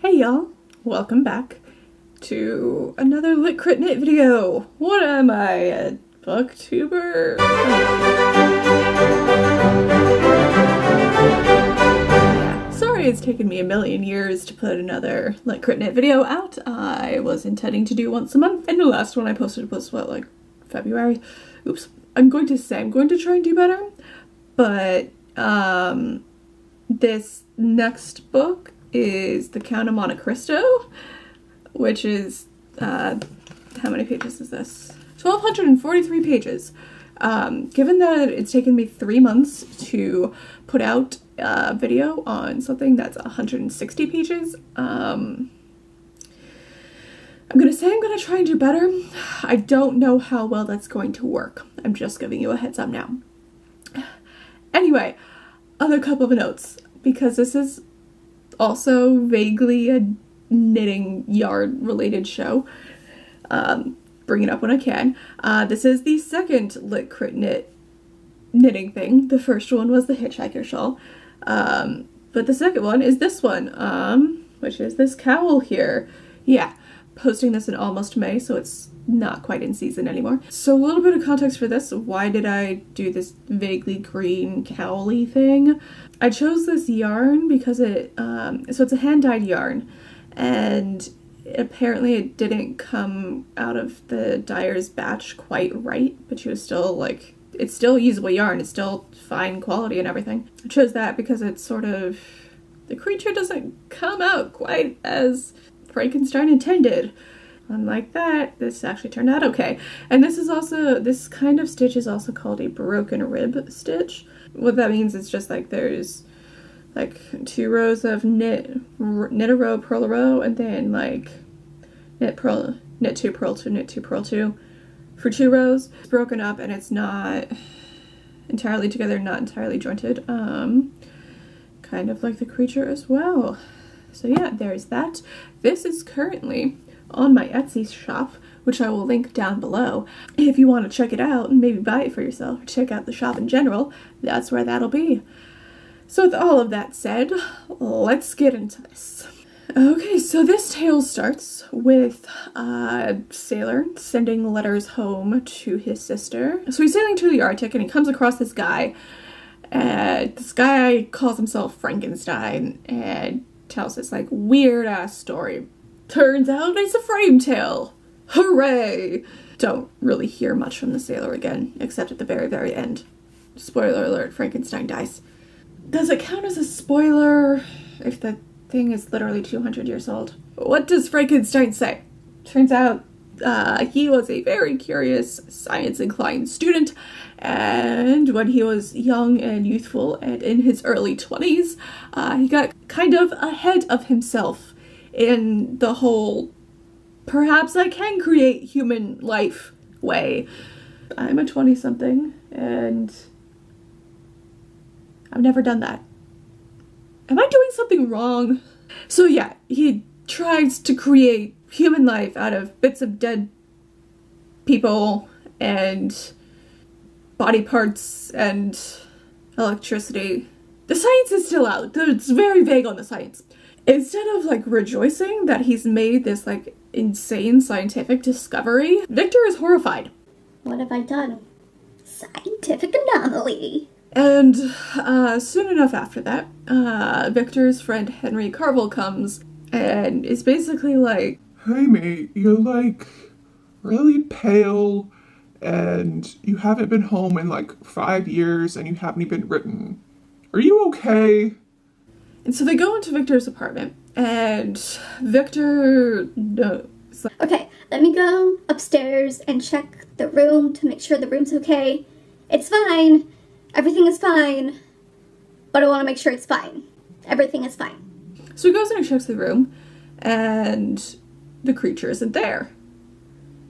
Hey y'all, welcome back to another LitCritKnit video. What am I, a booktuber? Yeah, sorry it's taken me a million years to put another LitCritKnit video out. I was intending to do once a month, and the last one I posted was what, like February? Oops. I'm going to try and do better, but this next book is the Count of Monte Cristo, which is, how many pages is this? 1,243 pages. Given that it's taken me 3 months to put out a video on something that's 160 pages, I'm gonna say I'm gonna try and do better. I don't know how well that's going to work. I'm just giving you a heads up now. Anyway, other couple of notes, because this is also vaguely a knitting yarn related show. Bring it up when I can. This is the second LitCritKnit knitting thing. The first one was the hitchhiker shawl. But the second one is this one, which is this cowl here. Yeah, posting this in almost May, so it's not quite in season anymore. So a little bit of context for this. Why did I do this vaguely green cowly thing? I chose this yarn because so it's a hand-dyed yarn, and apparently it didn't come out of the dyer's batch quite right, but she was still like, it's still usable yarn, it's still fine quality and everything. I chose that because it's sort of, the creature doesn't come out quite as Frankenstein intended. Unlike that, this actually turned out okay. And this is also, this kind of stitch is also called a broken rib stitch. What that means is just like there's like 2 rows of knit a row, purl a row, and then like knit 2, purl 2, knit 2, purl 2 for 2 rows. It's broken up and it's not entirely together, not entirely jointed. Kind of like the creature as well. So yeah, there's that. This is currently on my Etsy shop, which I will link down below. If you want to check it out and maybe buy it for yourself, or check out the shop in general, that's where that'll be. So with all of that said, let's get into this. Okay, so this tale starts with a sailor sending letters home to his sister. So he's sailing to the Arctic and he comes across this guy. This guy calls himself Frankenstein and tells this like weird ass story. Turns out it's a frame tale. Hooray! Don't really hear much from the sailor again, except at the very, very end. Spoiler alert, Frankenstein dies. Does it count as a spoiler if the thing is literally 200 years old? What does Frankenstein say? Turns out he was a very curious, science-inclined student, and when he was young and youthful and in his early 20s, he got kind of ahead of himself in the whole, perhaps I can create human life way. I'm a 20-something, and I've never done that. Am I doing something wrong? So yeah, he tries to create human life out of bits of dead people and body parts and electricity. The science is still out. It's very vague on the science. Instead of like rejoicing that he's made this like insane scientific discovery, Victor is horrified. What have I done? Scientific anomaly. And soon enough after that, Victor's friend Henry Carville comes and is basically like, "Hey mate, you're like really pale and you haven't been home in like 5 years and you haven't even written. Are you okay?" And so they go into Victor's apartment, and Victor knows. Okay, let me go upstairs and check the room to make sure the room's okay. It's fine. Everything is fine. But I want to make sure it's fine. Everything is fine. So he goes in and checks the room, and the creature isn't there.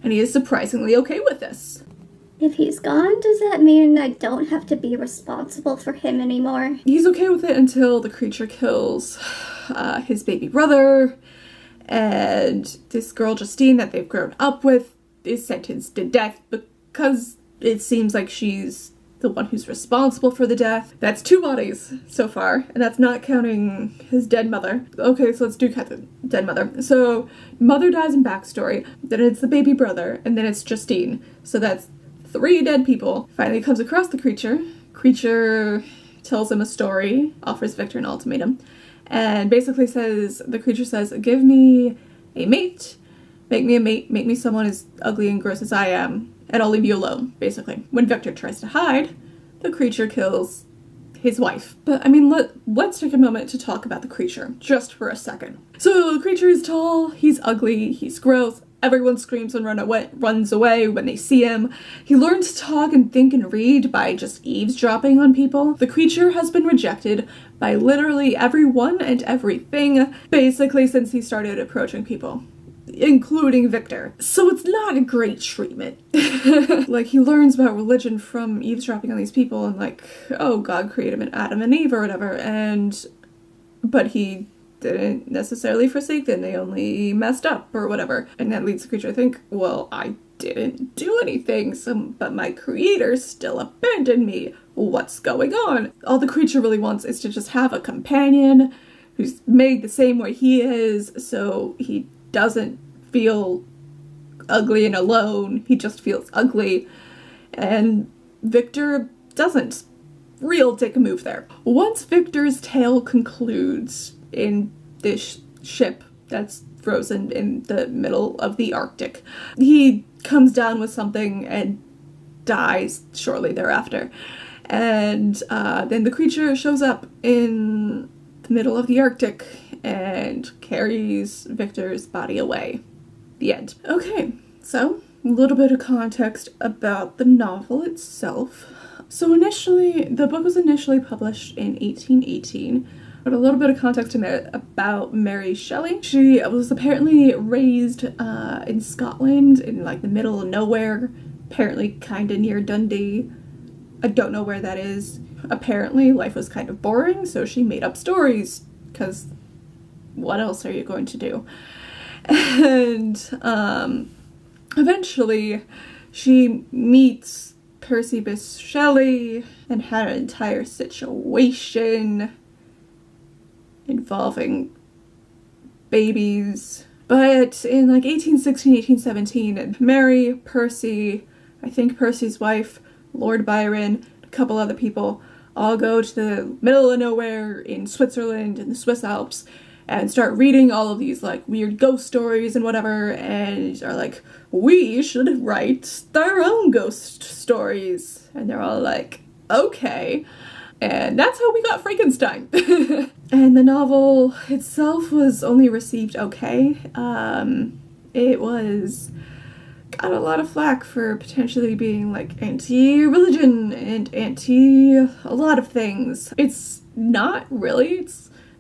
And he is surprisingly okay with this. If he's gone, does that mean I don't have to be responsible for him anymore? He's okay with it until the creature kills his baby brother, and this girl Justine that they've grown up with is sentenced to death because it seems like she's the one who's responsible for the death. That's 2 bodies so far, and that's not counting his dead mother. Okay, so let's do count the dead mother. So mother dies in backstory, then it's the baby brother, and then it's Justine. So that's 3 dead people. Finally comes across the creature. Creature tells him a story, offers Victor an ultimatum, and basically says, the creature says, give me a mate, make me a mate, make me someone as ugly and gross as I am, and I'll leave you alone, basically. When Victor tries to hide, the creature kills his wife. But, I mean, let's take a moment to talk about the creature, just for a second. So, the creature is tall, he's ugly, he's gross, everyone screams and runs away when they see him. He learned to talk and think and read by just eavesdropping on people. The creature has been rejected by literally everyone and everything, basically since he started approaching people, including Victor. So it's not a great treatment. Like, he learns about religion from eavesdropping on these people and like, oh, God created Adam and Eve or whatever, but he didn't necessarily forsake them, they only messed up or whatever. And that leads the creature to think, well, I didn't do anything, but my creator still abandoned me. What's going on? All the creature really wants is to just have a companion who's made the same way he is, so he doesn't feel ugly and alone, he just feels ugly. And Victor doesn't. Real dick move there. Once Victor's tale concludes in this ship that's frozen in the middle of the Arctic, he comes down with something and dies shortly thereafter. And then the creature shows up in the middle of the Arctic and carries Victor's body away. The end. Okay, so a little bit of context about the novel itself. So initially, the book was initially published in 1818, but a little bit of context in there about Mary Shelley. She was apparently raised in Scotland, in like the middle of nowhere, apparently kind of near Dundee. I don't know where that is. Apparently, life was kind of boring, so she made up stories, because what else are you going to do? And eventually, she meets Percy Bysshe Shelley and had an entire situation involving babies. But in like 1816, 1817, Mary, Percy, I think Percy's wife, Lord Byron, a couple other people, all go to the middle of nowhere in Switzerland, in the Swiss Alps, and start reading all of these like weird ghost stories and whatever, and are like, we should write our own ghost stories. And they're all like, okay. And that's how we got Frankenstein. And the novel itself was only received okay. It got a lot of flack for potentially being like anti-religion and anti a lot of things. It's not really.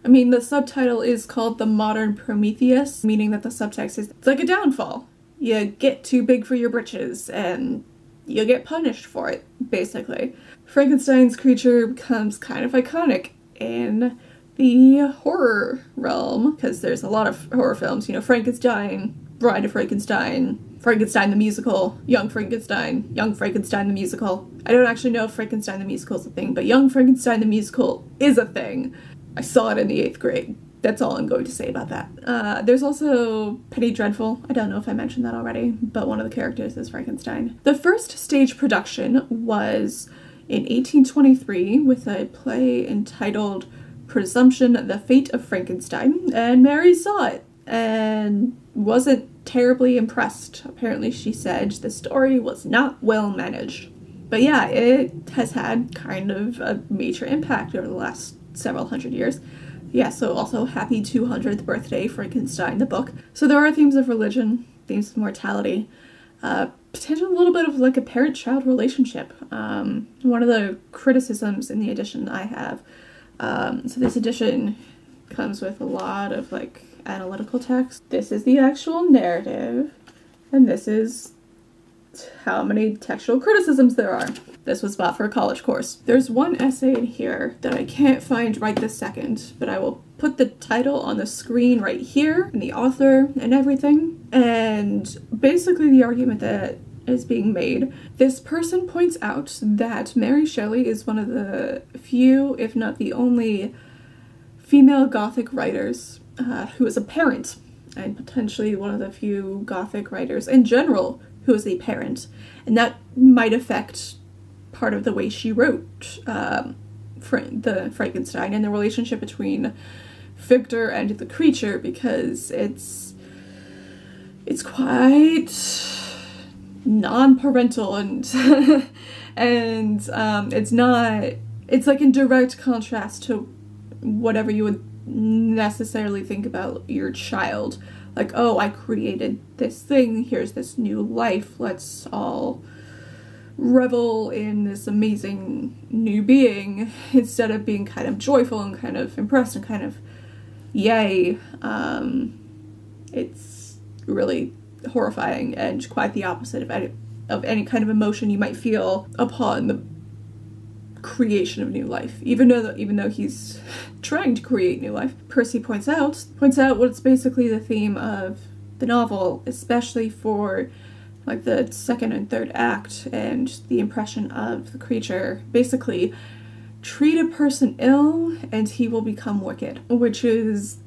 The subtitle is called The Modern Prometheus, meaning that the subtext is it's like a downfall. You get too big for your britches and you get punished for it, basically. Frankenstein's creature becomes kind of iconic in the horror realm, because there's a lot of horror films, Frankenstein, Bride of Frankenstein, Frankenstein the Musical, Young Frankenstein the Musical. I don't actually know if Frankenstein the Musical is a thing, but Young Frankenstein the Musical is a thing. I saw it in the 8th grade. That's all I'm going to say about that. There's also Penny Dreadful. I don't know if I mentioned that already, but one of the characters is Frankenstein. The first stage production was in 1823 with a play entitled Presumption, The Fate of Frankenstein, and Mary saw it and wasn't terribly impressed. Apparently she said the story was not well managed. But yeah, it has had kind of a major impact over the last several hundred years. Yeah, so also happy 200th birthday, Frankenstein, the book. So there are themes of religion, themes of mortality, potentially a little bit of like a parent-child relationship. One of the criticisms in the edition I have, so this edition comes with a lot of like analytical text. This is the actual narrative, and this is how many textual criticisms there are. This was bought for a college course. There's one essay in here that I can't find right this second, but I will put the title on the screen right here, and the author and everything. And basically the argument that is being made. This person points out that Mary Shelley is one of the few, if not the only, female Gothic writers who is a parent, and potentially one of the few Gothic writers in general who is a parent. And that might affect part of the way she wrote the Frankenstein and the relationship between Filt'r and the creature, because it's quite non-parental and it's like in direct contrast to whatever you would necessarily think about your child. Like, oh, I created this thing, here's this new life, let's all revel in this amazing new being, instead of being kind of joyful and kind of impressed and kind of yay. It's really horrifying and quite the opposite of any kind of emotion you might feel upon the creation of new life, even though he's trying to create new life. Percy points out what's basically the theme of the novel, especially for like the second and third act, and the impression of the creature. Basically, treat a person ill and he will become wicked, which is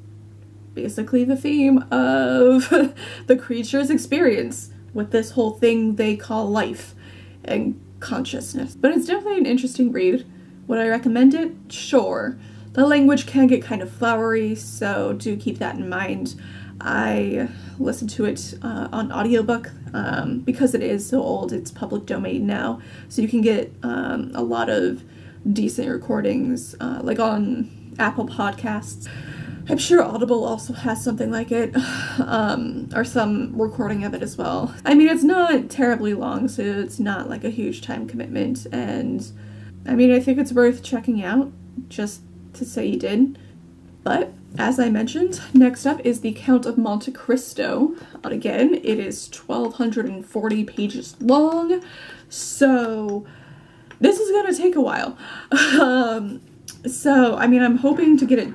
basically the theme of the creature's experience with this whole thing they call life and consciousness. But it's definitely an interesting read. Would I recommend it? Sure. The language can get kind of flowery, so do keep that in mind. I listened to it on audiobook because it is so old. It's public domain now, so you can get a lot of decent recordings like on Apple Podcasts. I'm sure Audible also has something like it, or some recording of it as well. I mean, it's not terribly long, so it's not like a huge time commitment, and I mean, I think it's worth checking out, just to say you did. But, as I mentioned, next up is the Count of Monte Cristo. Again, it is 1,240 pages long, so this is gonna take a while. So, I mean, I'm hoping to get it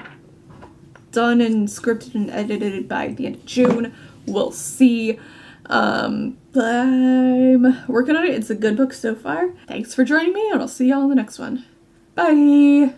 done and scripted and edited by the end of June. We'll see. But I'm working on it. It's a good book so far. Thanks for joining me, and I'll see y'all in the next one. Bye!